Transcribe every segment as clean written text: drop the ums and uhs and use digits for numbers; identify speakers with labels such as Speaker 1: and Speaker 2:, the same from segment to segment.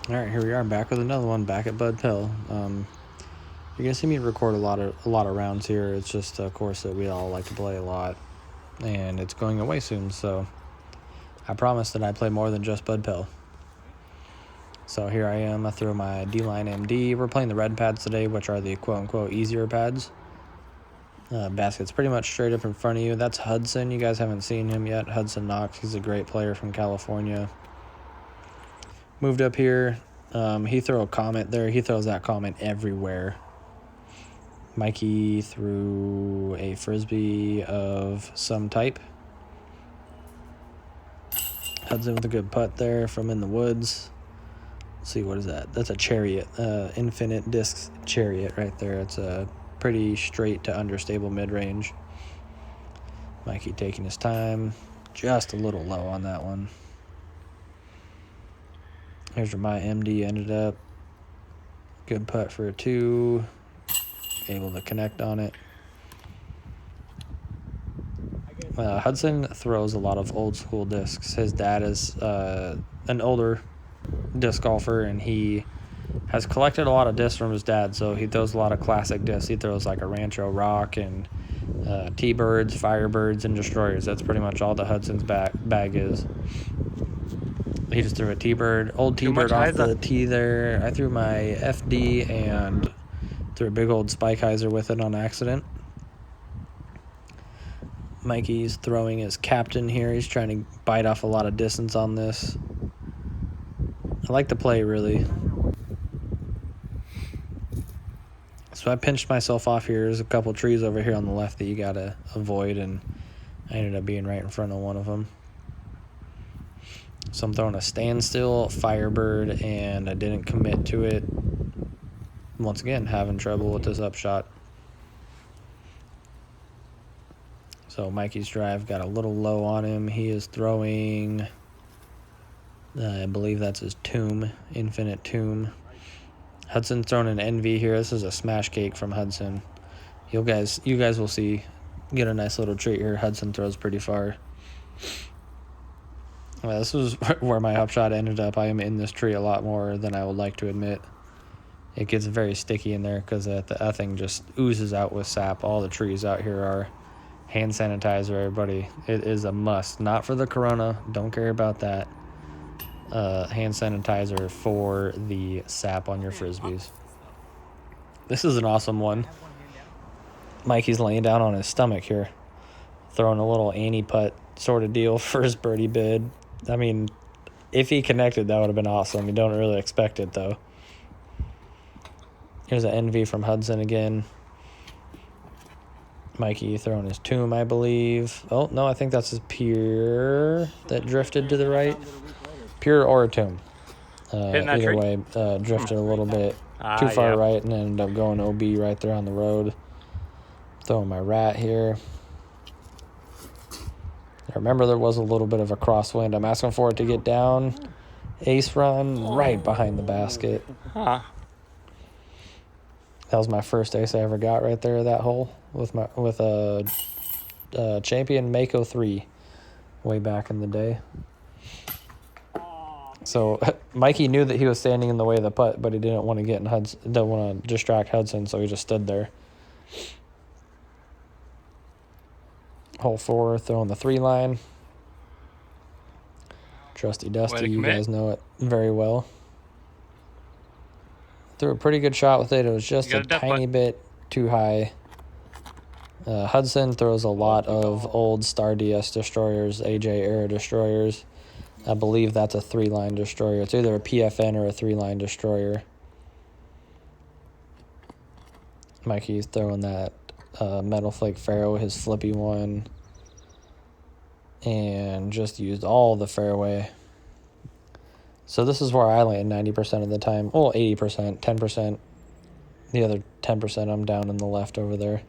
Speaker 1: All right, here we are back with another one, back at Pell. You're gonna see me record a lot of rounds here. It's just a course that we all like to play a lot, and it's going away soon. So I promise that I play more than just Pell. So here I am. I throw my D-line MD. We're playing the red pads today, which are the quote-unquote easier pads. Basket's pretty much straight up in front of you. That's Hudson. You guys haven't seen him yet. Hudson Knox. He's a great player from California. Moved up here. He threw a comment there. He throws that comment everywhere. Mikey threw a frisbee of some type. Hudson with a good putt there from in the woods. Let's see, what is that? That's a chariot, infinite discs chariot right there. It's a pretty straight to understable mid-range. Mikey taking his time. Just a little low on that one. Here's where my MD ended up. Good putt for a 2. Able to connect on it. Hudson throws a lot of old school discs. His dad is an older disc golfer, and he has collected a lot of discs from his dad, so he throws a lot of classic discs. He throws like a Rancho Rock and T-Birds, Firebirds, and Destroyers. That's pretty much all the Hudson's bag is. He just threw a T-Bird, old T-Bird off the tee there. I threw my FD and threw a big old Spike Heiser with it on accident. Mikey's throwing his captain here. He's trying to bite off a lot of distance on this. I like the play, really. So I pinched myself off here. There's a couple trees over here on the left that you got to avoid, and I ended up being right in front of one of them. So I'm throwing a standstill, Firebird, and I didn't commit to it. Once again, having trouble with this upshot. So Mikey's drive got a little low on him. He is throwing, I believe that's his tomb, infinite tomb. Hudson's throwing an NV here. This is a smash cake from Hudson. You guys will see. Get a nice little treat here. Hudson throws pretty far. Well, this was where my upshot ended up. I am in this tree a lot more than I would like to admit. It gets very sticky in there because that thing just oozes out with sap. All the trees out here are. Hand sanitizer, everybody. It is a must. Not for the corona. Don't care about that. Hand sanitizer for the sap on your frisbees. This is an awesome one. Mikey's laying down on his stomach here, throwing a little Annie putt sort of deal for his birdie bid. I mean, if he connected, that would have been awesome. You don't really expect it, though. Here's an NV from Hudson again. Mikey throwing his tomb, I believe. Oh, no, I think that's his pier that drifted to the right. Pier or a tomb. Either way, drifted a little bit too far right and ended up going OB right there on the road. Throwing my rat here. I remember there was a little bit of a crosswind. I'm asking for it to get down. Ace run right behind the basket. That was my first ace I ever got right there, that hole, with a champion Mako 3 way back in the day. So Mikey knew that he was standing in the way of the putt, but he didn't want to didn't want to distract Hudson, so he just stood there. Hole 4, throwing the 3 line. Trusty Dusty, you guys know it very well. Threw a pretty good shot with it. It was just a tiny bit too high. Hudson throws a lot of old Star DS destroyers, AJ era destroyers. I believe that's a 3-line destroyer. It's either a PFN or a 3-line destroyer. Mikey's throwing that Metal Flake Pharaoh, his flippy one. And just used all the fairway. So this is where I land 90% of the time. Well, 80%, 10%. The other 10% I'm down in the left over there.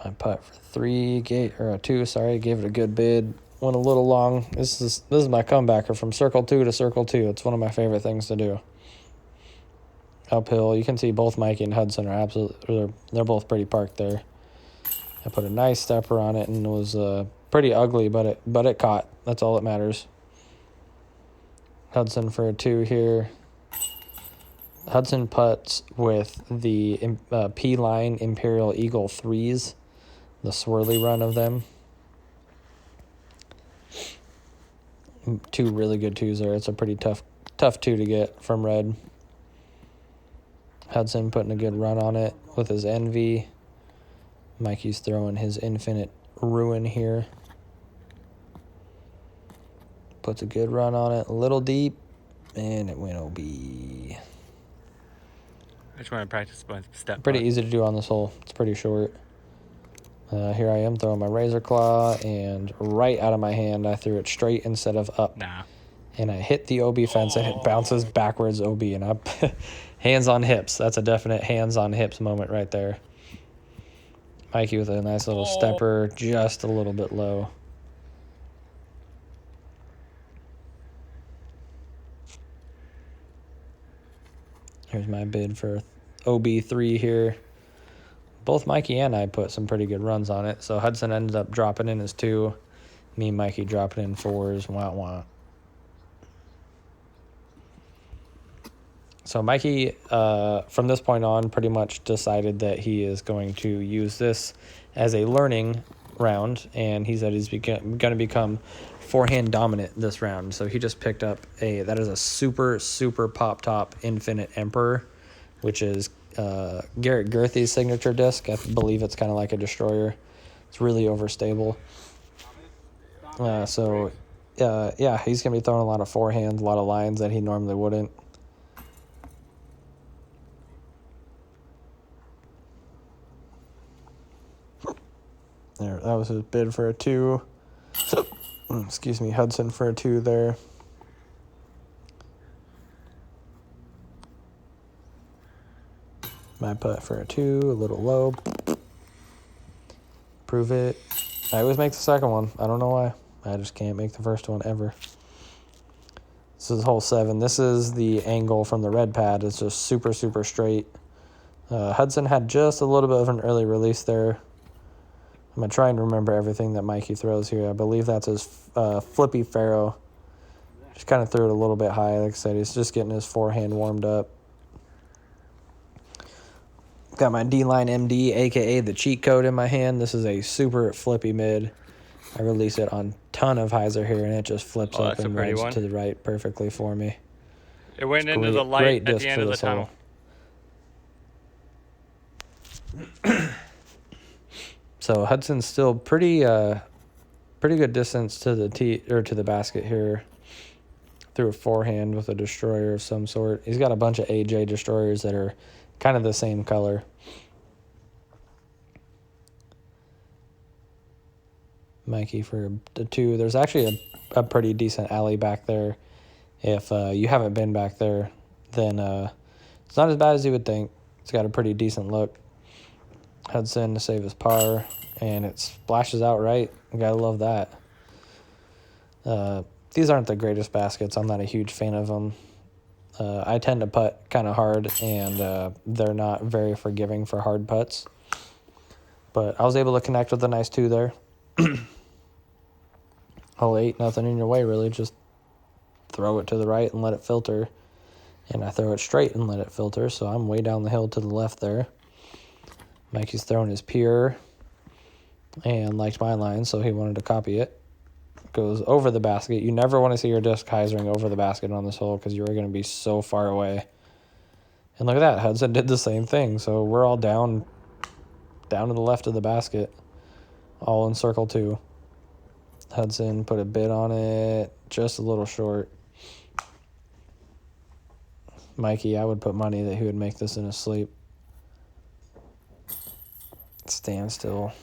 Speaker 1: My putt for 2, gave it a good bid. Went a little long. This is my comebacker from circle 2 to circle 2. It's one of my favorite things to do. Uphill, you can see both Mikey and Hudson are they're both pretty parked there. I put a nice stepper on it, and it was pretty ugly, but it caught. That's all that matters. Hudson for a 2 here. Hudson putts with the P-line Imperial Eagle 3s, the swirly run of them. 2 really good 2s there. It's a pretty tough 2 to get from red. Hudson putting a good run on it with his Envy. Mikey's throwing his Infinite Ruin here. Puts a good run on it, a little deep, and it went OB.
Speaker 2: I just want to practice my step.
Speaker 1: Pretty easy to do on this hole. It's pretty short. Here I am throwing my Razor Claw, and right out of my hand, I threw it straight instead of up.
Speaker 2: Nah.
Speaker 1: And I hit the OB fence, and it bounces backwards OB, and up. Hands on hips. That's a definite hands on hips moment right there. Mikey with a nice little stepper, just a little bit low. Here's my bid for OB3 here. Both Mikey and I put some pretty good runs on it. So Hudson ended up dropping in his 2. Me and Mikey dropping in 4s. Wah, wah. So Mikey, from this point on, pretty much decided that he is going to use this as a learning round. And he said he's going to become forehand dominant this round. So he just picked up that is a super, super pop top Infinite Emperor, which is Garrett Gurthey's signature disc. I believe it's kind of like a destroyer. It's really overstable. Yeah, he's going to be throwing a lot of forehand, a lot of lines that he normally wouldn't. There, that was his bid for a 2. Excuse me, Hudson for a 2 there. My putt for a 2, a little low. Prove it. I always make the second one. I don't know why. I just can't make the first one ever. This is hole 7. This is the angle from the red pad. It's just super, super straight. Hudson had just a little bit of an early release there. I'm going to try and remember everything that Mikey throws here. I believe that's his flippy Pharaoh. Just kind of threw it a little bit high. Like I said, he's just getting his forehand warmed up. Got my D-Line MD, a.k.a. the cheat code in my hand. This is a super flippy mid. I release it on ton of hyzer here, and it just flips up and rides to the right perfectly for me.
Speaker 2: It went into the light at the end of the tunnel.
Speaker 1: So Hudson's still pretty good distance to the tee or to the basket here. Through a forehand with a destroyer of some sort. He's got a bunch of AJ destroyers that are kind of the same color. Mikey for the 2. There's actually a pretty decent alley back there. If you haven't been back there, then it's not as bad as you would think. It's got a pretty decent look. Hudson to save his par, and it splashes out right. You gotta love that. These aren't the greatest baskets. I'm not a huge fan of them. I tend to putt kind of hard, and they're not very forgiving for hard putts. But I was able to connect with a nice 2 there. Hole 8, nothing in your way, really. Just throw it to the right and let it filter. And I throw it straight and let it filter, so I'm way down the hill to the left there. Mikey's throwing his pier and liked my line, so he wanted to copy it. Goes over the basket. You never want to see your disc hyzering over the basket on this hole because you're going to be so far away. And look at that. Hudson did the same thing. So we're all down to the left of the basket, all in circle 2. Hudson put a bid on it, just a little short. Mikey, I would put money that he would make this in his sleep. Standstill.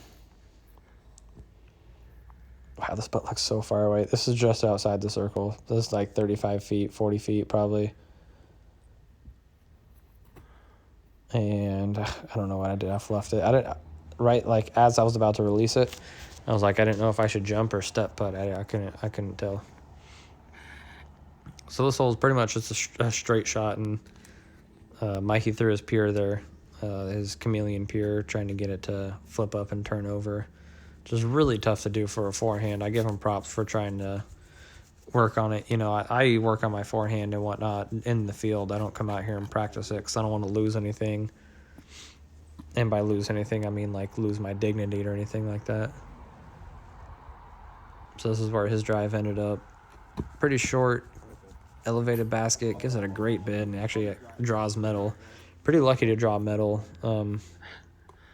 Speaker 1: Wow, this putt looks so far away. This is just outside the circle. This is like 35 feet, 40 feet probably. And I don't know what I did. I fluffed it. Right, like as I was about to release it, I was like, I didn't know if I should jump or step putt. I couldn't tell. So this hole is pretty much just a straight shot, and Mikey threw his pier there. His chameleon pier, trying to get it to flip up and turn over. Just really tough to do for a forehand. I give him props for trying to work on it. You know, I work on my forehand and whatnot in the field. I don't come out here and practice it because I don't want to lose anything. And by lose anything, I mean like lose my dignity or anything like that. So this is where his drive ended up. Pretty short, elevated basket, gives it a great bid, and actually draws metal. Pretty lucky to draw metal.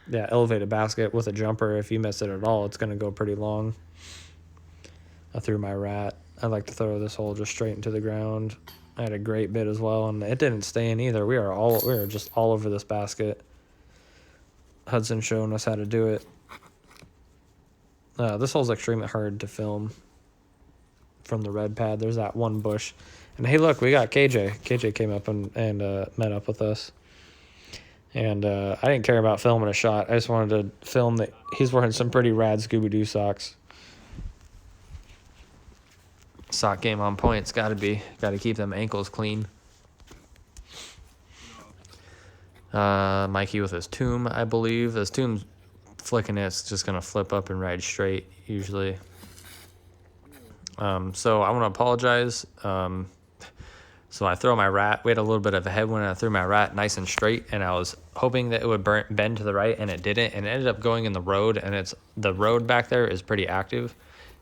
Speaker 1: Yeah, elevated basket with a jumper. If you miss it at all, it's going to go pretty long. I threw my rat. I like to throw this hole just straight into the ground. I had a great bid as well, and it didn't stay in either. We were just all over this basket. Hudson showing us how to do it. This hole's extremely hard to film from the red pad. There's that one bush. And hey, look, we got KJ. KJ came up and met up with us. And I didn't care about filming a shot. I just wanted to film that he's wearing some pretty rad Scooby-Doo socks. Sock game on point. It's got to be. Got to keep them ankles clean. Mikey with his tomb, I believe. This tomb flicking it's just going to flip up and ride straight, usually. So I want to apologize. So I throw my rat. We had a little bit of a headwind, and I threw my rat nice and straight, and I was hoping that it would bend to the right, and it didn't, and it ended up going in the road, and the road back there is pretty active.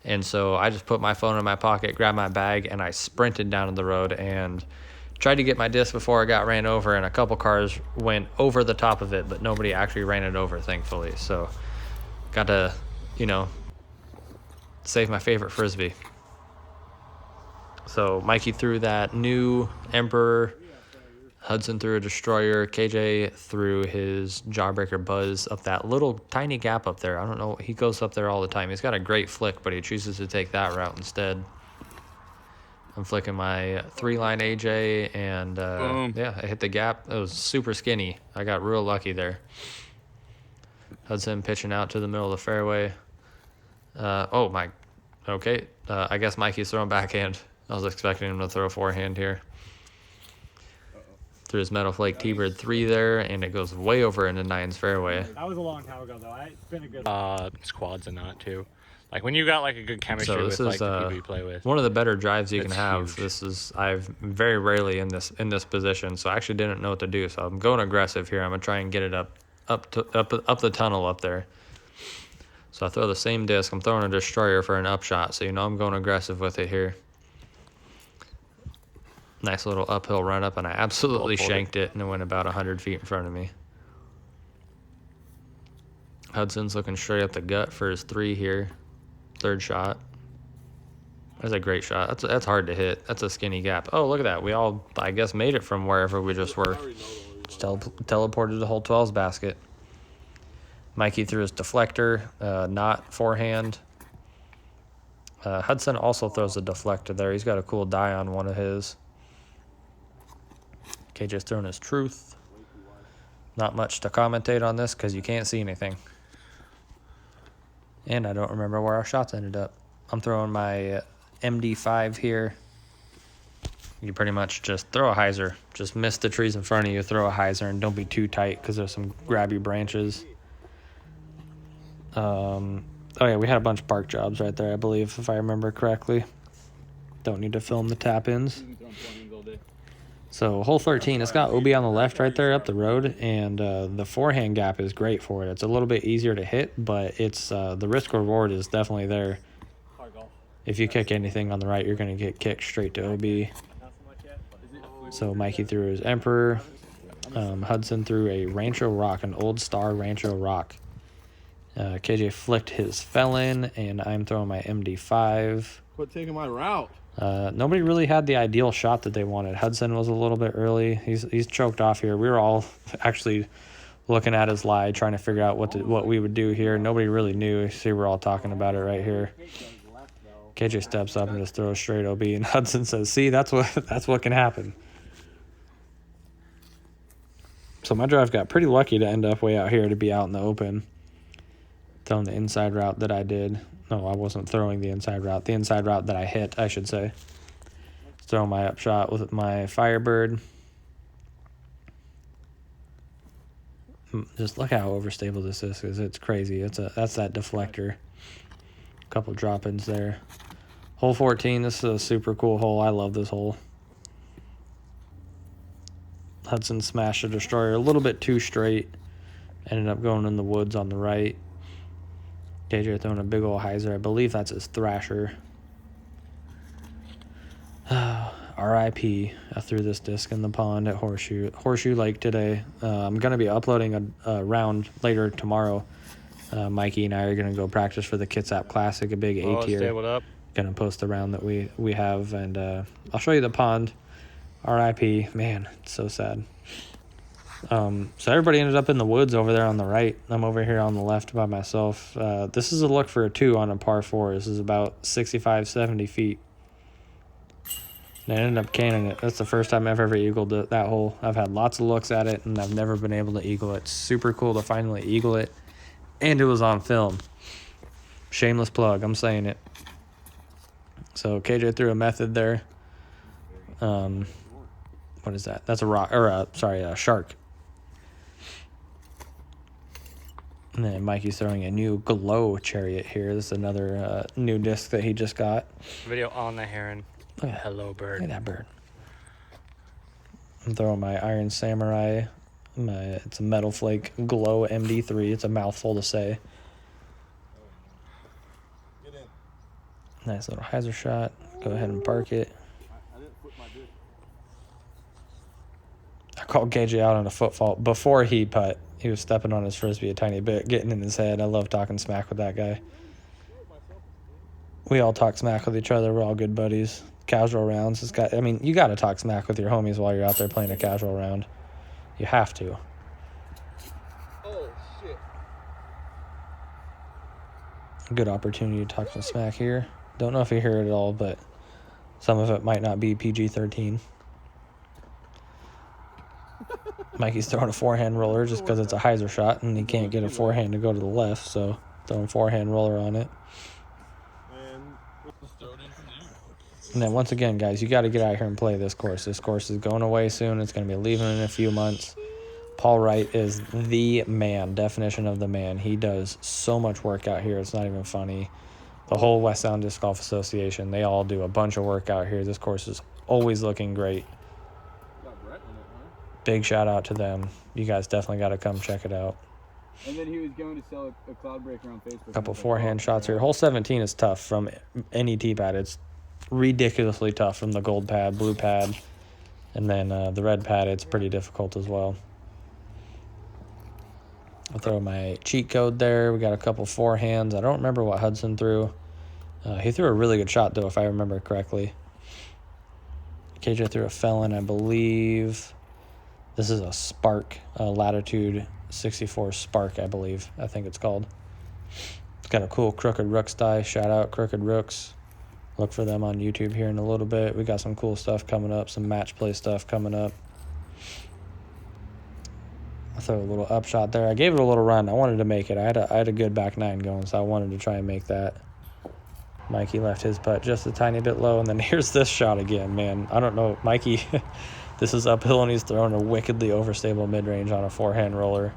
Speaker 1: And so I just put my phone in my pocket, grabbed my bag, and I sprinted down the road and tried to get my disc before I got ran over, and a couple cars went over the top of it, but nobody actually ran it over, thankfully. So got to, save my favorite Frisbee. So Mikey threw that new Emperor, Hudson threw a Destroyer, KJ threw his Jawbreaker Buzz up that little tiny gap up there. I don't know, he goes up there all the time. He's got a great flick, but he chooses to take that route instead. I'm flicking my 3-line AJ, and yeah, I hit the gap. It was super skinny. I got real lucky there. Hudson pitching out to the middle of the fairway. Okay. I guess Mikey's throwing backhand. I was expecting him to throw forehand here. Threw his Metal Flake T-Bird 3 there, and it goes way over into 9's fairway.
Speaker 3: That was a long time ago, though. It's been a good
Speaker 2: squads and not, too. Like, when you got, like, a good chemistry with, like, the people you play with.
Speaker 1: One of the better drives you can have. Huge. I've very rarely in this position, so I actually didn't know what to do. So I'm going aggressive here. I'm going to try and get it up the tunnel up there. So I throw the same disc. I'm throwing a Destroyer for an upshot, so I'm going aggressive with it here. Nice little uphill run up, and I absolutely shanked it, and it went about 100 feet in front of me. Hudson's looking straight up the gut for his 3 here. Third shot. That's a great shot. That's hard to hit. That's a skinny gap. Oh, look at that. We all, I guess, made it from wherever we just were. Just teleported to hole 12's basket. Mikey threw his deflector, not forehand. Hudson also throws a deflector there. He's got a cool die on one of his. KJ's throwing his truth. Not much to commentate on this because you can't see anything. And I don't remember where our shots ended up. I'm throwing my MD5 here. You pretty much just throw a hyzer. Just miss the trees in front of you, throw a hyzer, and don't be too tight because there's some grabby branches. Oh yeah, we had a bunch of park jobs right there, I believe, if I remember correctly. Don't need to film the tap-ins. So hole 13, it's got OB on the left right there up the road, and the forehand gap is great for it. It's a little bit easier to hit, but it's the risk reward is definitely there. If you kick anything on the right, you're going to get kicked straight to OB. So Mikey threw his Emperor. Hudson threw a Rancho Rock, an Old Star Rancho Rock. KJ flicked his Felon, and I'm throwing my MD5.
Speaker 4: Quit taking my route.
Speaker 1: Nobody really had the ideal shot that they wanted. Hudson was a little bit early. He's choked off here. We were all actually looking at his lie, trying to figure out what we would do here. Nobody really knew. See, we're all talking about it right here. KJ steps up and just throws straight OB, and Hudson says, "See, that's what can happen." So my drive got pretty lucky to end up way out here to be out in the open. Throwing the inside route that I did. No, I wasn't throwing the inside route. The inside route that I hit, I should say. Throwing my upshot with my Firebird. Just look how overstable this is. It's crazy. That's that deflector. Couple drop-ins there. Hole 14, this is a super cool hole. I love this hole. Hudson smashed the destroyer a little bit too straight. Ended up going in the woods on the right. KJ throwing a big old hyzer. I believe that's his thrasher. RIP. I threw this disc in the pond at Horseshoe Lake today. I'm going to be uploading a round later tomorrow. Mikey and I are going to go practice for the Kitsap Classic, a big A tier.
Speaker 2: What up?
Speaker 1: Going to post the round that we have, and I'll show you the pond. RIP. Man, it's so sad. So everybody ended up in the woods over there on the right. I'm over here on the left by myself. This is a look for a 2 on a par 4. This is about 65, 70 feet. And I ended up canning it. That's the first time I've ever eagled that hole. I've had lots of looks at it, and I've never been able to eagle it. Super cool to finally eagle it. And it was on film. Shameless plug. I'm saying it. So KJ threw a method there. What is that? That's a rock, or a shark. And then Mikey's throwing a new glow chariot here. This is another new disc that he just got.
Speaker 2: Video on the heron. Hello, bird.
Speaker 1: Look at that bird. I'm throwing my Iron Samurai. It's a Metal Flake Glow MD3. It's a mouthful to say. Nice little hyzer shot. Go ahead and park it. I called KJ out on a foot fault before he putt. He was stepping on his frisbee a tiny bit, getting in his head. I love talking smack with that guy. We all talk smack with each other. We're all good buddies. Casual rounds. You got to talk smack with your homies while you're out there playing a casual round. You have to.
Speaker 4: Oh, shit.
Speaker 1: Good opportunity to talk some smack here. Don't know if you hear it at all, but some of it might not be PG-13. Mikey's throwing a forehand roller just because it's a hyzer shot, and he can't get a forehand to go to the left, so throwing forehand roller on it. And then once again, guys, you got to get out here and play this course. This course is going away soon. It's going to be leaving in a few months. Paul Wright is the man, definition of the man. He does so much work out here. It's not even funny. The whole West Sound Disc Golf Association, they all do a bunch of work out here. This course is always looking great. Big shout out to them. You guys definitely got to come check it out.
Speaker 4: And then he was going to sell a cloud breaker on Facebook.
Speaker 1: A couple forehand shots here. Hole 17 is tough from any tee pad. It's ridiculously tough from the gold pad, blue pad, and then the red pad. It's pretty difficult as well. I'll throw my cheat code there. We got a couple forehands. I don't remember what Hudson threw. He threw a really good shot, though, if I remember correctly. KJ threw a felon, I believe. This is a Spark, Latitude 64 Spark, I believe. I think it's called. It's got a cool Crooked Rooks die. Shout out Crooked Rooks. Look for them on YouTube here in a little bit. We got some cool stuff coming up, some match play stuff coming up. I throw a little upshot there. I gave it a little run. I wanted to make it. I had a good back nine going, so I wanted to try and make that. Mikey left his putt just a tiny bit low, and then here's this shot again, man. I don't know. Mikey, this is uphill, and he's throwing a wickedly overstable mid-range on a forehand roller.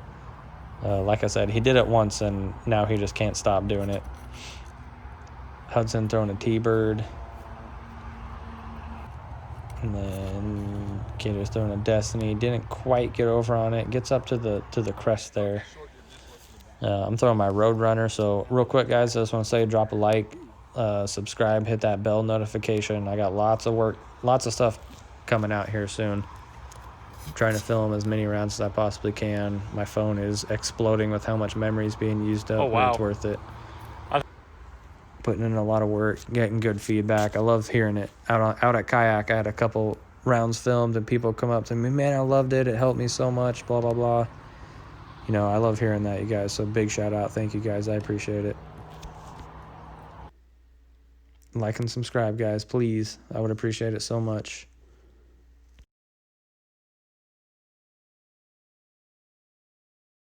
Speaker 1: Like I said, he did it once, and now he just can't stop doing it. Hudson throwing a T-bird. And then Kato's throwing a Destiny. Didn't quite get over on it. Gets up to the crest there. I'm throwing my Roadrunner. So real quick, guys, I just want to say drop a like, subscribe, hit that bell notification. I got lots of stuff coming out here soon. I'm trying to film as many rounds as I possibly can. My phone is exploding with how much memory is being used up.
Speaker 2: Oh, wow.
Speaker 1: But it's worth it. Putting in a lot of work, getting good feedback. I love hearing it. Out at Kayak, I had a couple rounds filmed, and people come up to me, man, I loved it. It helped me so much, blah, blah, blah. You know, I love hearing that, you guys. So big shout out. Thank you, guys. I appreciate it. Like and subscribe, guys, please. I would appreciate it so much.